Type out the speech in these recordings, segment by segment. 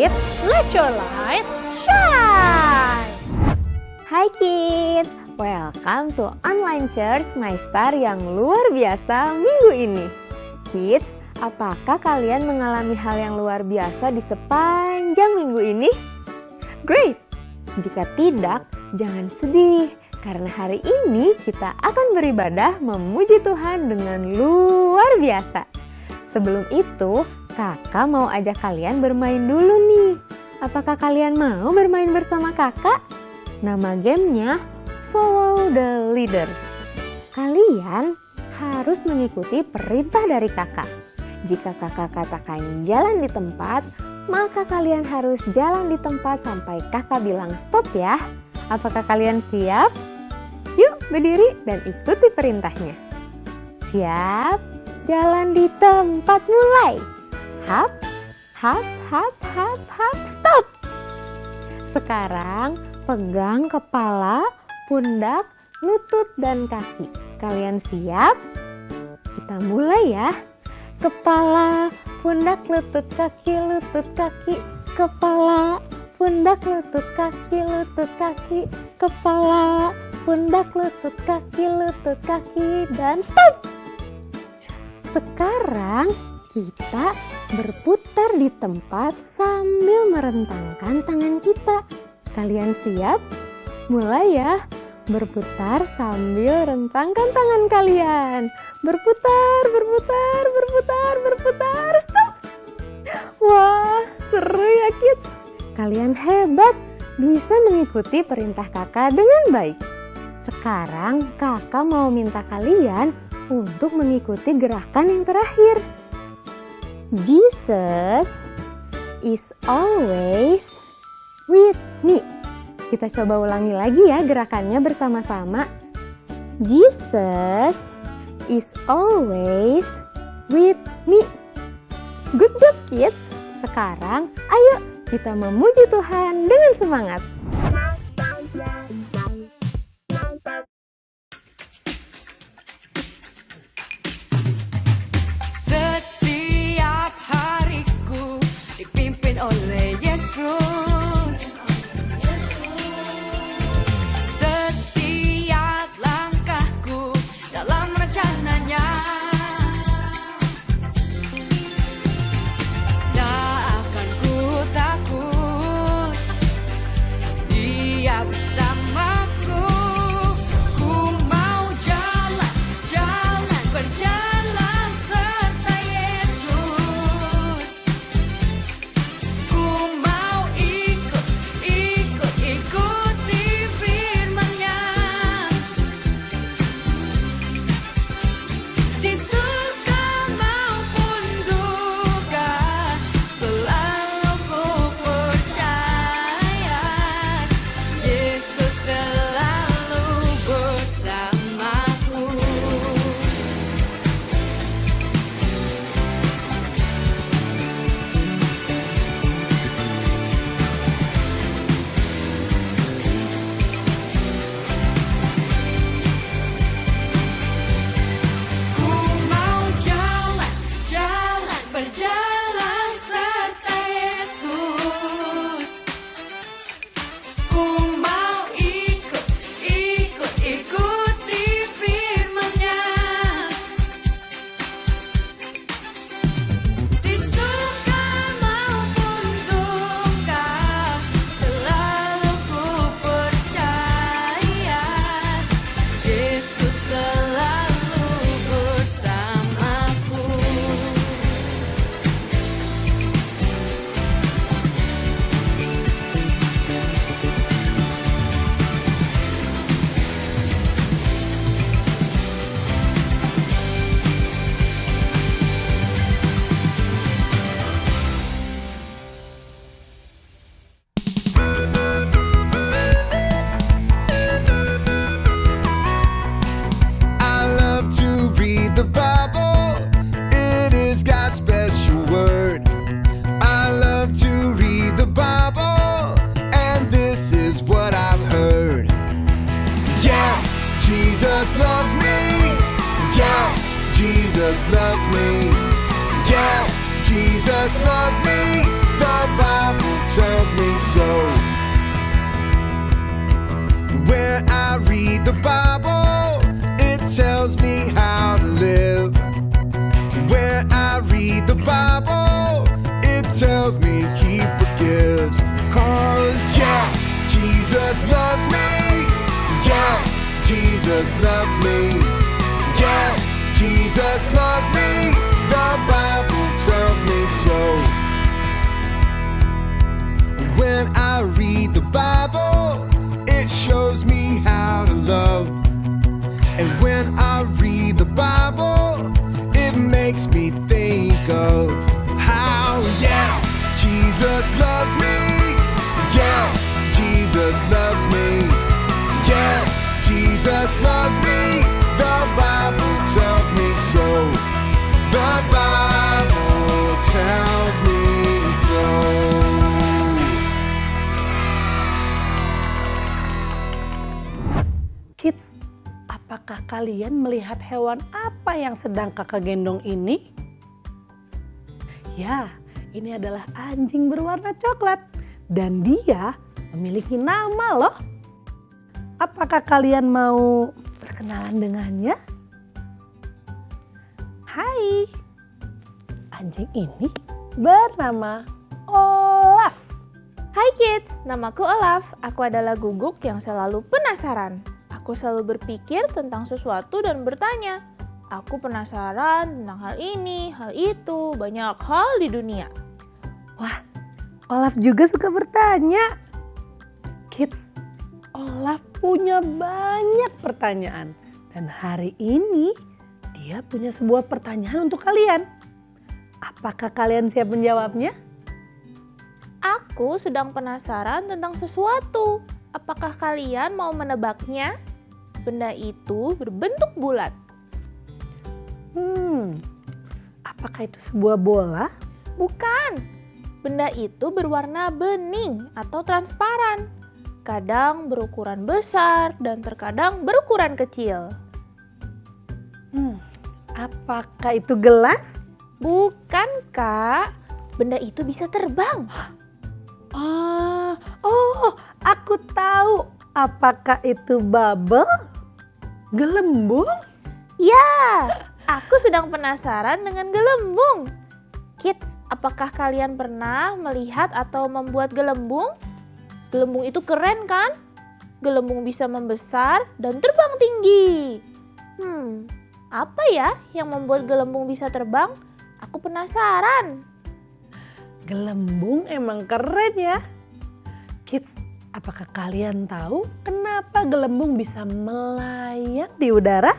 kids, let your light shine! Hai kids, welcome to Online Church My Star yang luar biasa minggu ini. Kids, apakah kalian mengalami hal yang luar biasa di sepanjang minggu ini? Great! Jika tidak, jangan sedih. Karena hari ini kita akan beribadah memuji Tuhan dengan luar biasa. Sebelum itu, kakak mau ajak kalian bermain dulu nih. Apakah kalian mau bermain bersama kakak? Nama gamenya Follow the Leader. Kalian harus mengikuti perintah dari kakak. Jika kakak katakan jalan di tempat, maka kalian harus jalan di tempat sampai kakak bilang stop ya. Apakah kalian siap? Yuk berdiri dan ikuti perintahnya. Siap? Jalan di tempat mulai. Hap, hap, hap, hap, hap, stop. Sekarang pegang kepala, pundak, lutut, dan kaki. Kalian siap? Kita mulai ya. Kepala, pundak, lutut, kaki, kepala, pundak, lutut, kaki, kepala, pundak, lutut, kaki, dan stop. Sekarang kita berputar di tempat sambil merentangkan tangan kita. Kalian siap? Mulai ya. Berputar sambil rentangkan tangan kalian. Berputar, berputar, berputar, berputar, stop. Wah, seru ya kids. Kalian hebat, bisa mengikuti perintah kakak dengan baik. Sekarang kakak mau minta kalian untuk mengikuti gerakan yang terakhir. Jesus is always with me. Kita coba ulangi lagi ya gerakannya bersama-sama. Jesus is always with me. Good job kids. Sekarang ayo kita memuji Tuhan dengan semangat. Setiap hariku dipimpin oleh Yesus. Setiap langkahku dalam rencananya. Tak akan ku takut, Dia bersamaku. Ku mau jalan, jalan, berjalan serta Yesus. Ku mau ikut, ikut, ikuti firman-Nya. Di suka maupun duka, selalu ku percaya Yesus selalu bersamaku. Ku mau jalan, jalan, berjalan serta Yesus. Ku mau ikut, ikut, ikuti firman-Nya. Di suka maupun duka, selalu ku percaya Yesus selalu bersamaku. I love to read the Bible. It is God's special word. I love to read the Bible, and this is what I've heard. Yes, Jesus loves me. Yes, Jesus loves me. Yes, Jesus loves me. The Bible tells me so. When I read the Bible, it tells me how to live. When I read the Bible, it tells me He forgives. 'Cause yes, Jesus loves me. Yes, Jesus loves me. Yes, Jesus loves me. The Bible tells me so. When I read the Bible, it shows me how to love. And when I read the Bible, it makes me think of how, yes, Jesus loves me. Yes, Jesus loves me. Yes, Jesus loves me. The Bible tells me so. The Bible tells me so. Kids, apakah kalian melihat hewan apa yang sedang kakak gendong ini? Ya, ini adalah anjing berwarna coklat dan dia memiliki nama loh. Apakah kalian mau berkenalan dengannya? Hai, anjing ini bernama Olaf. Hai kids, namaku Olaf. Aku adalah guguk yang selalu penasaran. Aku selalu berpikir tentang sesuatu dan bertanya. Aku penasaran tentang hal ini, hal itu, banyak hal di dunia. Wah, Olaf juga suka bertanya. Kids, Olaf punya banyak pertanyaan. Dan hari ini dia punya sebuah pertanyaan untuk kalian. Apakah kalian siap menjawabnya? Aku sedang penasaran tentang sesuatu. Apakah kalian mau menebaknya? Benda itu berbentuk bulat. Apakah itu sebuah bola? Bukan. Benda itu berwarna bening atau transparan. Kadang berukuran besar dan terkadang berukuran kecil. Apakah itu gelas? Bukan, Kak. Benda itu bisa terbang. Aku tahu. Apakah itu bubble? Gelembung? Ya, aku sedang penasaran dengan gelembung. Kids, apakah kalian pernah melihat atau membuat gelembung? Gelembung itu keren kan? Gelembung bisa membesar dan terbang tinggi. Apa ya yang membuat gelembung bisa terbang? Aku penasaran. Gelembung emang keren ya. Kids, apakah kalian tahu kenapa gelembung bisa melayang di udara?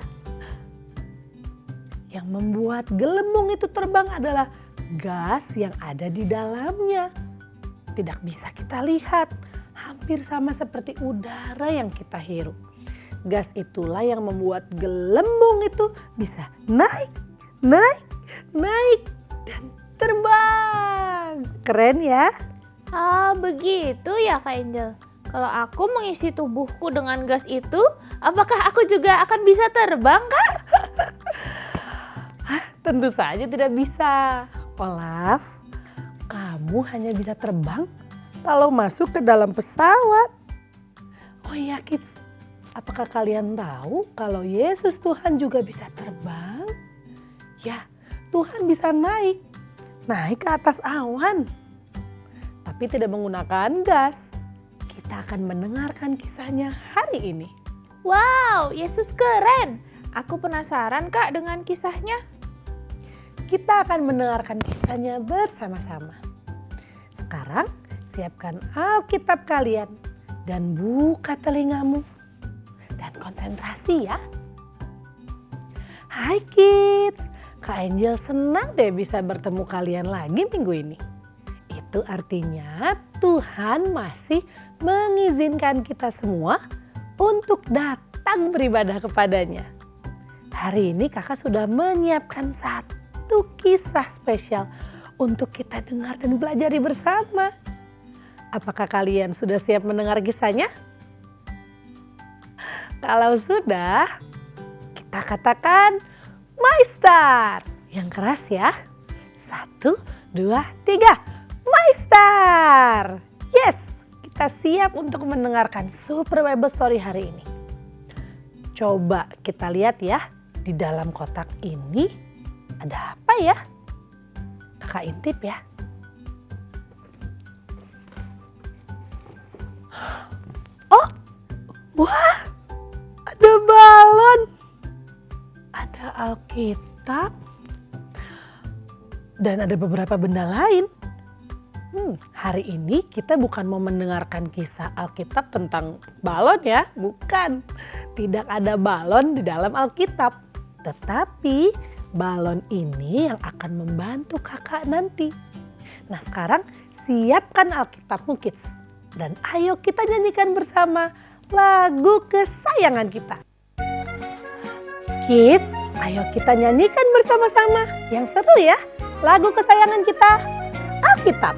Yang membuat gelembung itu terbang adalah gas yang ada di dalamnya. Tidak bisa kita lihat, hampir sama seperti udara yang kita hirup. Gas itulah yang membuat gelembung itu bisa naik, dan terbang. Keren ya? Begitu ya Kak Angel. Kalau aku mengisi tubuhku dengan gas itu, apakah aku juga akan bisa terbang, Kak? Tentu saja tidak bisa. Olaf, kamu hanya bisa terbang kalau masuk ke dalam pesawat. Oh iya kids, apakah kalian tahu kalau Yesus Tuhan juga bisa terbang? Ya, Tuhan bisa naik ke atas awan. Tapi tidak menggunakan gas. Kita akan mendengarkan kisahnya hari ini. Wow, Yesus keren. Aku penasaran Kak dengan kisahnya. Kita akan mendengarkan kisahnya bersama-sama. Sekarang siapkan Alkitab kalian dan buka telingamu. Dan konsentrasi ya. Hai kids, Kak Angel senang deh bisa bertemu kalian lagi minggu ini. Itu artinya Tuhan masih mengizinkan kita semua untuk datang beribadah kepadanya. Hari ini kakak sudah menyiapkan satu kisah spesial untuk kita dengar dan pelajari bersama. Apakah kalian sudah siap mendengar kisahnya? Kalau sudah, kita katakan My Star. Yang keras ya. 1, 2, 3. My Star. Yes, kita siap untuk mendengarkan Super Bible Story hari ini. Coba kita lihat ya, di dalam kotak ini ada apa ya? Kakak intip ya. Oh, wah, ada balon, ada Alkitab, dan ada beberapa benda lain. Hari ini kita bukan mau mendengarkan kisah Alkitab tentang balon ya, bukan. Tidak ada balon di dalam Alkitab. Tetapi balon ini yang akan membantu kakak nanti. Nah sekarang siapkan Alkitabmu kids. Dan ayo kita nyanyikan bersama lagu kesayangan kita. Kids, ayo kita nyanyikan bersama-sama. Yang seru ya, lagu kesayangan kita Alkitab.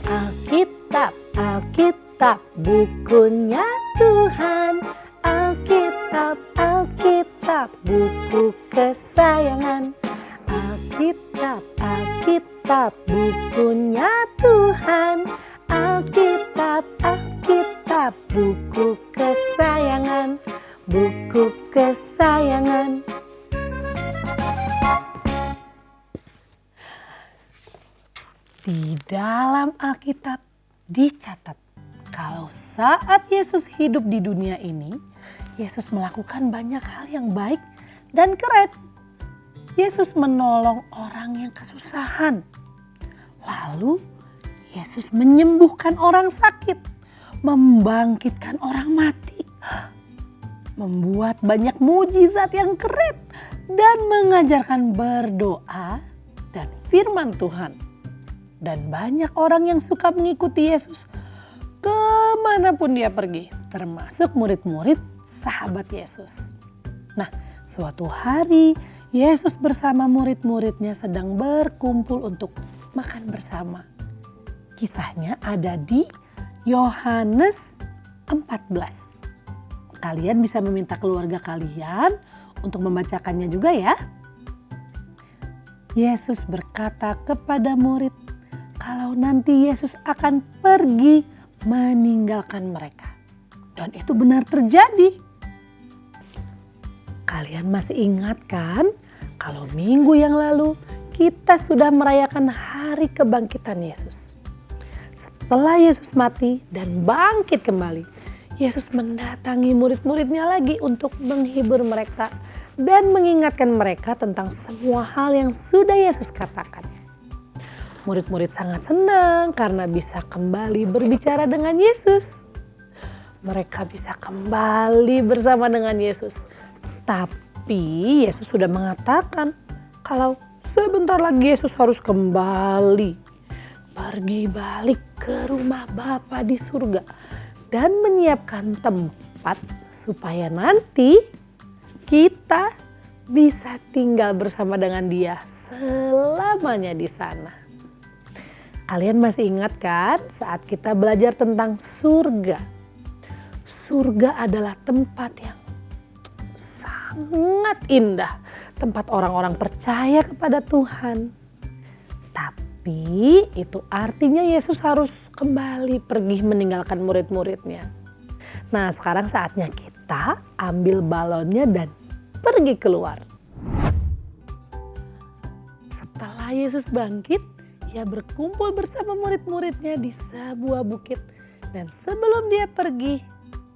Alkitab, Alkitab, bukunya Tuhan. Alkitab, Alkitab, buku kesayangan. Alkitab, Alkitab, bukunya Tuhan. Alkitab, Alkitab, buku kesayangan. Buku kesayangan. Di dalam Alkitab dicatat kalau saat Yesus hidup di dunia ini, Yesus melakukan banyak hal yang baik dan keren. Yesus menolong orang yang kesusahan. Lalu Yesus menyembuhkan orang sakit, membangkitkan orang mati, membuat banyak mujizat yang keren, dan mengajarkan berdoa dan firman Tuhan. Dan banyak orang yang suka mengikuti Yesus kemanapun dia pergi, termasuk murid-murid sahabat Yesus. Nah, suatu hari Yesus bersama murid-muridnya sedang berkumpul untuk makan bersama. Kisahnya ada di Yohanes 14. Kalian bisa meminta keluarga kalian untuk membacakannya juga ya. Yesus berkata kepada murid, kalau nanti Yesus akan pergi meninggalkan mereka. Dan itu benar terjadi. Kalian masih ingat kan? Kalau minggu yang lalu kita sudah merayakan hari kebangkitan Yesus. Setelah Yesus mati dan bangkit kembali, Yesus mendatangi murid-muridnya lagi untuk menghibur mereka dan mengingatkan mereka tentang semua hal yang sudah Yesus katakan. Murid-murid sangat senang karena bisa kembali berbicara dengan Yesus. Mereka bisa kembali bersama dengan Yesus. Tapi Yesus sudah mengatakan kalau sebentar lagi Yesus harus kembali. Pergi balik ke rumah Bapa di surga. Dan menyiapkan tempat supaya nanti kita bisa tinggal bersama dengan Dia selamanya di sana. Kalian masih ingat kan saat kita belajar tentang surga? Surga adalah tempat yang sangat indah. Tempat orang-orang percaya kepada Tuhan. Tapi itu artinya Yesus harus kembali pergi meninggalkan murid-muridnya. Nah sekarang saatnya kita ambil balonnya dan pergi keluar. Setelah Yesus bangkit, Ia berkumpul bersama murid-muridnya di sebuah bukit. Dan sebelum dia pergi,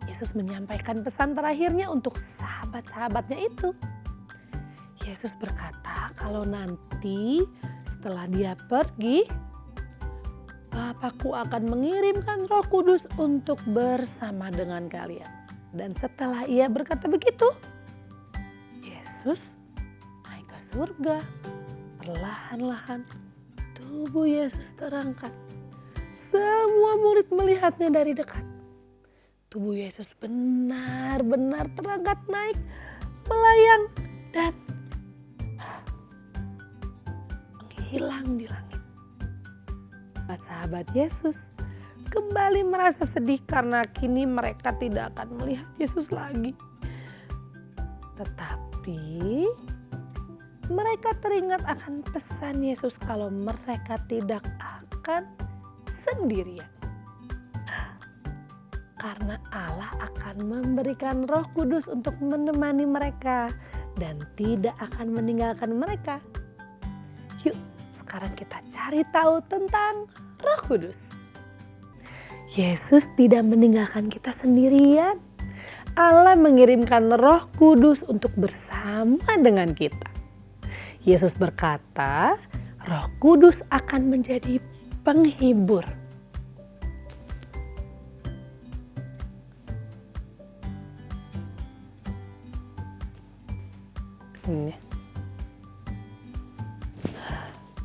Yesus menyampaikan pesan terakhirnya untuk sahabat-sahabatnya itu. Yesus berkata kalau nanti setelah dia pergi, Bapakku akan mengirimkan Roh Kudus untuk bersama dengan kalian. Dan setelah ia berkata begitu, Yesus naik ke surga. Perlahan-lahan tubuh Yesus terangkat. Semua murid melihatnya dari dekat. Tubuh Yesus benar-benar terangkat naik, melayang dan menghilang di langit. Sahabat Yesus kembali merasa sedih karena kini mereka tidak akan melihat Yesus lagi. Tetapi mereka teringat akan pesan Yesus kalau mereka tidak akan sendirian. Karena Allah akan memberikan Roh Kudus untuk menemani mereka dan tidak akan meninggalkan mereka. Yuk, sekarang kita cari tahu tentang Roh Kudus. Yesus tidak meninggalkan kita sendirian. Allah mengirimkan Roh Kudus untuk bersama dengan kita. Yesus berkata, Roh Kudus akan menjadi penghibur.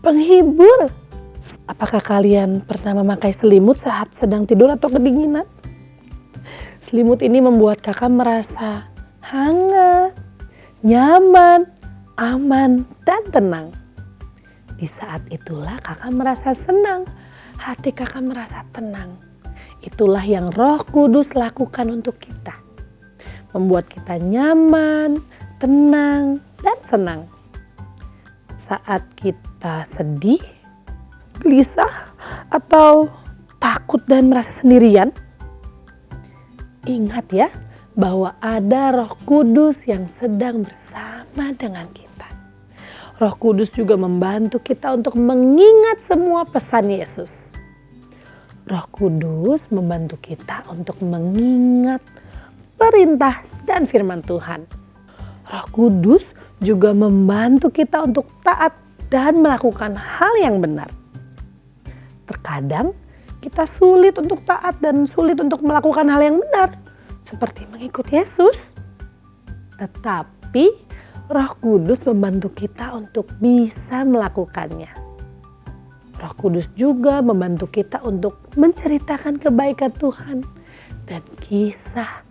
Penghibur. Apakah kalian pernah memakai selimut saat sedang tidur atau kedinginan? Selimut ini membuat kakak merasa hangat, nyaman, aman, dan tenang. Di saat itulah kakak merasa senang, hati kakak merasa tenang. Itulah yang Roh Kudus lakukan untuk kita. Membuat kita nyaman, tenang, dan senang. Saat kita sedih, gelisah, atau takut dan merasa sendirian, ingat ya bahwa ada Roh Kudus yang sedang bersama dengan kita. Roh Kudus juga membantu kita untuk mengingat semua pesan Yesus. Roh Kudus membantu kita untuk mengingat perintah dan firman Tuhan. Roh Kudus juga membantu kita untuk taat dan melakukan hal yang benar. Terkadang kita sulit untuk taat dan sulit untuk melakukan hal yang benar, seperti mengikut Yesus. Tetapi Roh Kudus membantu kita untuk bisa melakukannya. Roh Kudus juga membantu kita untuk menceritakan kebaikan Tuhan dan kisah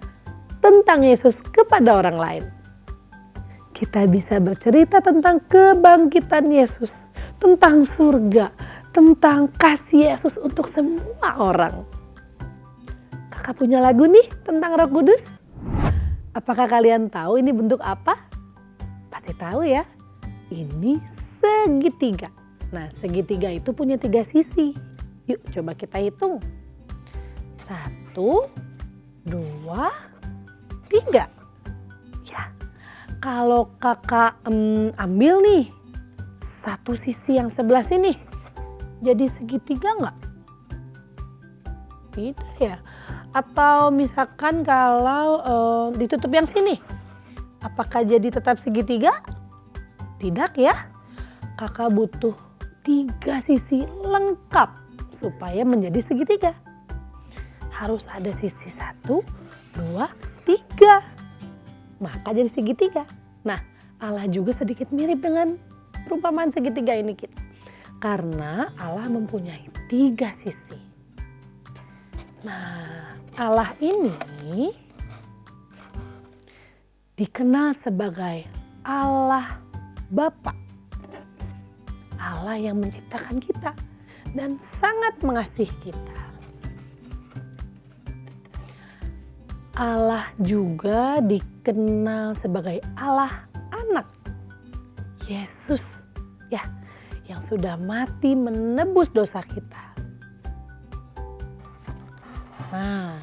tentang Yesus kepada orang lain. Kita bisa bercerita tentang kebangkitan Yesus, tentang surga, tentang kasih Yesus untuk semua orang. Kakak punya lagu nih tentang Roh Kudus. Apakah kalian tahu ini bentuk apa? Pasti tahu ya. Ini segitiga. Nah, segitiga itu punya 3 sisi. Yuk coba kita hitung. 1, 2, 3. Ya, kalau kakak ambil nih satu sisi yang sebelah sini, jadi segitiga nggak? Tidak ya. Atau misalkan kalau ditutup yang sini, apakah jadi tetap segitiga? Tidak ya. Kakak butuh 3 sisi lengkap supaya menjadi segitiga. Harus ada sisi 1, 2, 3. Maka jadi segitiga. Nah, Allah juga sedikit mirip dengan perumpamaan segitiga ini, kids. Karena Allah mempunyai 3 sisi. Nah, Allah ini dikenal sebagai Allah Bapa. Allah yang menciptakan kita dan sangat mengasihi kita. Allah juga dikenal sebagai Allah Anak. Yesus ya, yang sudah mati menebus dosa kita. Nah,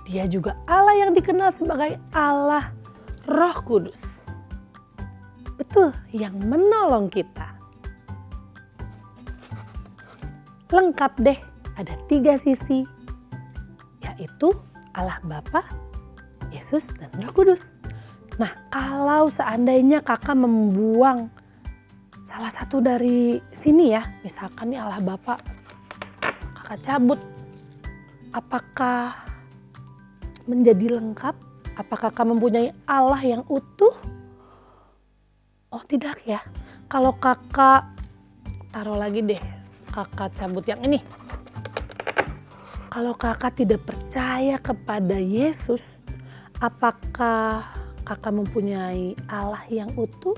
dia juga Allah yang dikenal sebagai Allah Roh Kudus. Betul, yang menolong kita. Lengkap deh, ada 3 sisi, yaitu Allah Bapa, Yesus, dan Roh Kudus. Nah, kalau seandainya kakak membuang salah satu dari sini ya, misalkan nih Allah Bapa, kakak cabut, apakah menjadi lengkap? Apakah kakak mempunyai Allah yang utuh? Oh tidak ya, kalau kakak taruh lagi deh, kakak cabut yang ini. Kalau kakak tidak percaya kepada Yesus, apakah kakak mempunyai Allah yang utuh?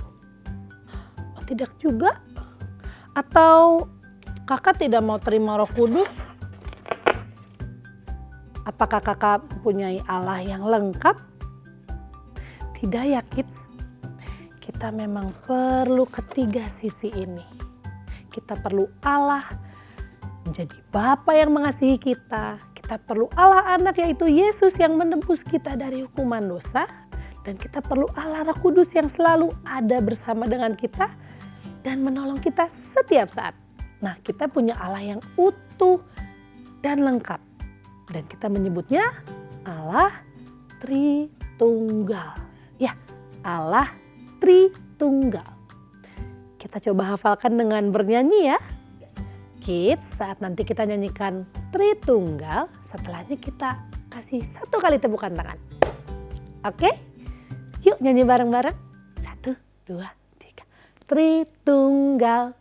Oh tidak juga. Atau kakak tidak mau terima Roh Kudus? Apakah kakak mempunyai Allah yang lengkap? Tidak ya kids. kita memang perlu ketiga sisi ini. Kita perlu Allah menjadi Bapa yang mengasihi kita. Kita perlu Allah Anak yaitu Yesus yang menebus kita dari hukuman dosa. Dan kita perlu Allah Roh Kudus yang selalu ada bersama dengan kita dan menolong kita setiap saat. Nah, kita punya Allah yang utuh dan lengkap. Dan kita menyebutnya Allah Tritunggal. Ya, Allah Tritunggal. Kita coba hafalkan dengan bernyanyi ya. Kids, saat nanti kita nyanyikan Tritunggal, setelahnya kita kasih 1 kali tepukan tangan. Oke? Yuk nyanyi bareng-bareng. 1, 2, 3. Tritunggal,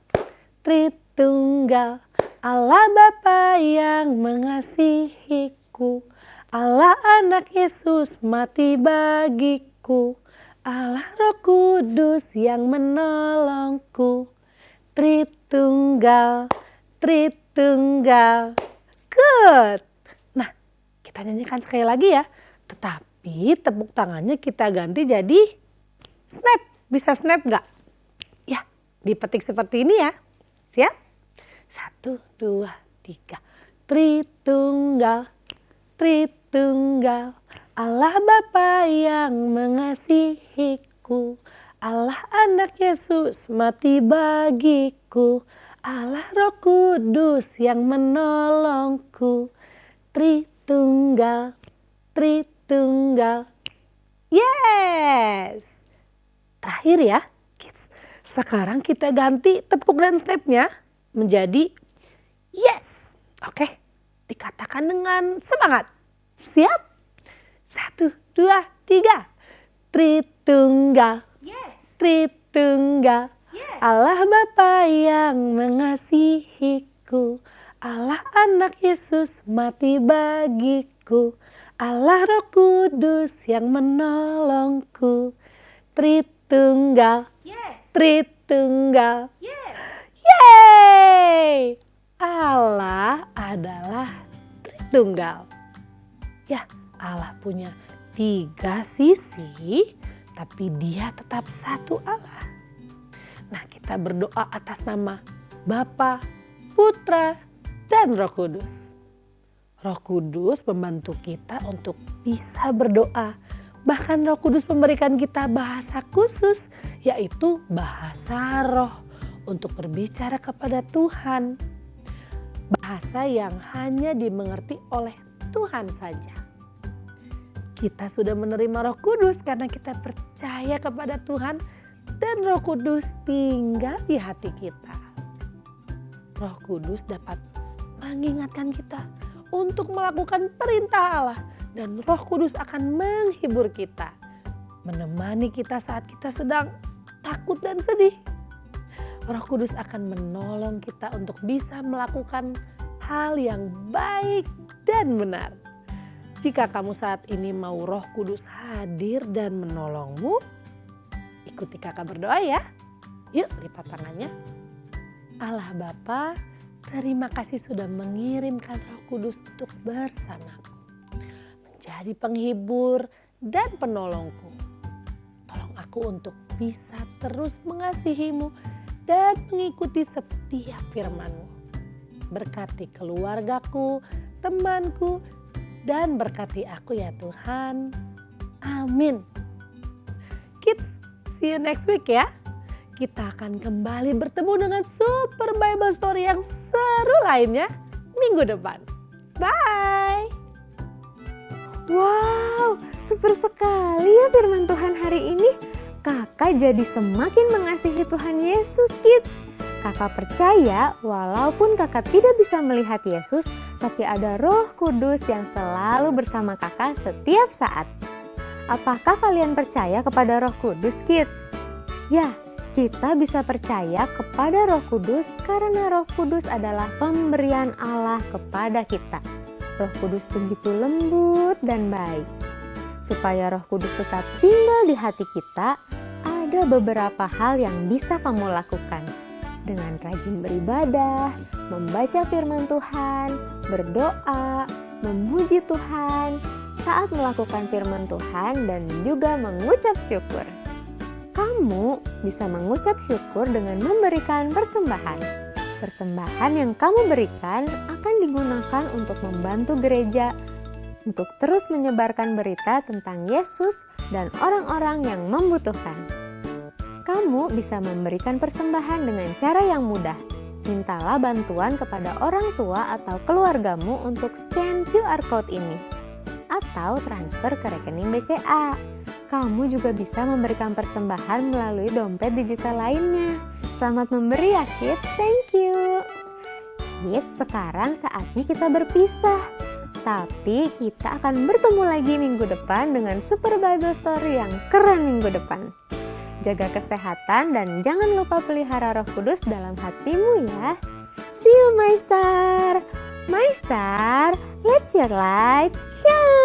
Tritunggal, Allah Bapa yang mengasihiku, Allah Anak Yesus mati bagiku, Allah Roh Kudus yang menolongku. Tritunggal, Tritunggal. Good. Nah, kita nyanyikan sekali lagi ya. Tetapi tepuk tangannya kita ganti jadi snap. Bisa snap gak? Ya, dipetik seperti ini ya. Siap? 1, 2, 3. Tritunggal, Tritunggal, Allah Bapa yang mengasihiku, Allah Anak Yesus mati bagiku, Allah Roh Kudus yang menolongku. Tritunggal, Tritunggal. Yes! Terakhir ya, kids. Sekarang kita ganti tepuk dan snapnya menjadi yes. Oke, dikatakan dengan semangat. Siap? 1, 2, 3. Tritunggal, Tritunggal, Allah Bapa yang mengasihiku, Allah Anak Yesus mati bagiku, Allah Roh Kudus yang menolongku. Tritunggal, Tritunggal. Yeay! Allah adalah Tritunggal. Ya, Allah punya 3 sisi, tapi Dia tetap satu Allah. Nah, kita berdoa atas nama Bapa, Putra, dan Roh Kudus. Roh Kudus membantu kita untuk bisa berdoa. Bahkan Roh Kudus memberikan kita bahasa khusus, yaitu bahasa roh untuk berbicara kepada Tuhan. Bahasa yang hanya dimengerti oleh Tuhan saja. Kita sudah menerima Roh Kudus karena kita percaya kepada Tuhan dan Roh Kudus tinggal di hati kita. Roh Kudus dapat mengingatkan kita untuk melakukan perintah Allah dan Roh Kudus akan menghibur kita, menemani kita saat kita sedang takut dan sedih. Roh Kudus akan menolong kita untuk bisa melakukan hal yang baik dan benar. Jika kamu saat ini mau Roh Kudus hadir dan menolongmu, ikuti kakak berdoa ya. Yuk lipat tangannya. Allah Bapa, terima kasih sudah mengirimkan Roh Kudus untuk bersamaku, menjadi penghibur dan penolongku. Tolong aku untuk bisa terus mengasihimu dan mengikuti setiap firman-Mu. Berkati keluargaku, temanku, dan berkati aku ya Tuhan. Amin. Kids, see you next week ya. Kita akan kembali bertemu dengan super Bible story yang seru lainnya minggu depan. Bye. Wow, super sekali ya firman Tuhan hari ini. Kakak jadi semakin mengasihi Tuhan Yesus, kids. Kakak percaya walaupun kakak tidak bisa melihat Yesus, tapi ada Roh Kudus yang selalu bersama kakak setiap saat. Apakah kalian percaya kepada Roh Kudus, kids? Ya, kita bisa percaya kepada Roh Kudus karena Roh Kudus adalah pemberian Allah kepada kita. Roh Kudus begitu lembut dan baik. Supaya Roh Kudus tetap tinggal di hati kita, ada beberapa hal yang bisa kamu lakukan. Dengan rajin beribadah, membaca firman Tuhan, berdoa, memuji Tuhan, saat melakukan firman Tuhan dan juga mengucap syukur. Kamu bisa mengucap syukur dengan memberikan persembahan. Persembahan yang kamu berikan akan digunakan untuk membantu gereja untuk terus menyebarkan berita tentang Yesus dan orang-orang yang membutuhkan. Kamu bisa memberikan persembahan dengan cara yang mudah. Mintalah bantuan kepada orang tua atau keluargamu untuk scan QR code ini atau transfer ke rekening BCA. Kamu juga bisa memberikan persembahan melalui dompet digital lainnya. Selamat memberi ya kids, thank you. Kids, sekarang saatnya kita berpisah. Tapi kita akan bertemu lagi minggu depan dengan Super Bible Story yang keren minggu depan. Jaga kesehatan dan jangan lupa pelihara Roh Kudus dalam hatimu ya. See you my star. My star, let your light shine.